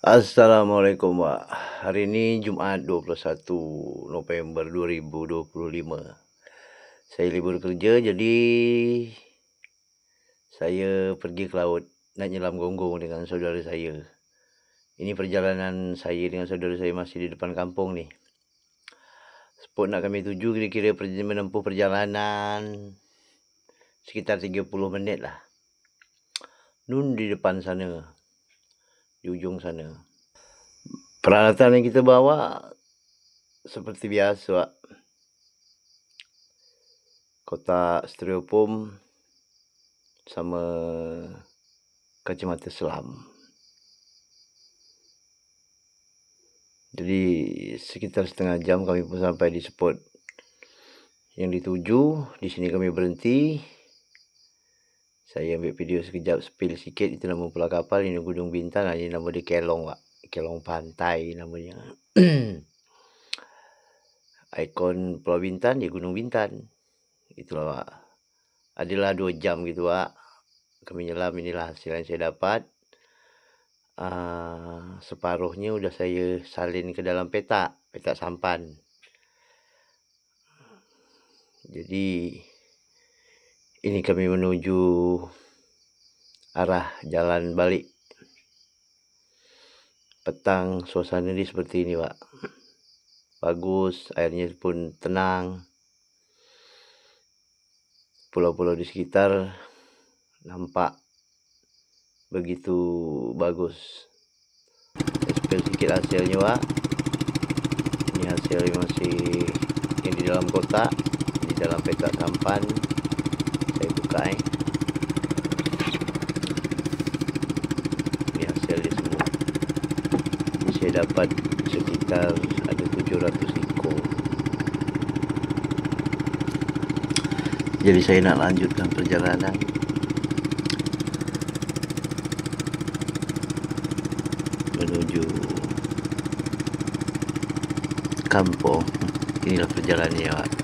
Assalamualaikum Wak. Hari ini Jumaat 21 November 2025. Saya libur kerja, jadi saya pergi ke laut nak nyelam gonggong dengan saudara saya. Ini perjalanan saya dengan saudara saya masih di depan kampung ni. Spot nak kami tuju kira-kira menempuh perjalanan sekitar 30 menit lah. Nun di depan sana, di ujung sana. Peralatan yang kita bawa seperti biasa, kotak styrofoam sama kacamata selam. Jadi sekitar setengah jam kami pun sampai di spot yang dituju. Di sini kami berhenti. Saya ambil video sekejap, spill sikit. Itu nama pulau kapal, ini Gunung Bintang. Ini nama dia Kelong, Pak. Kelong Pantai namanya. Ikon Pulau Bintan dia Gunung Bintan. Itulah, Pak. Adalah 2 jam gitu, Pak. Kami nyelam, inilah hasil yang saya dapat. Separuhnya udah saya salin ke dalam petak sampan. Jadi ini kami menuju arah jalan balik. Petang suasana ini seperti ini, Pak. Bagus, airnya pun tenang. Pulau-pulau di sekitar nampak begitu bagus. Spill sedikit hasilnya, Pak. Ini hasil masih yang di dalam kotak, di dalam petak sampan. Saya buka ini hasilnya semua. Saya dapat sekitar ada 700 ekor. Jadi saya nak lanjutkan perjalanan menuju kampung. Inilah perjalanannya, Pak.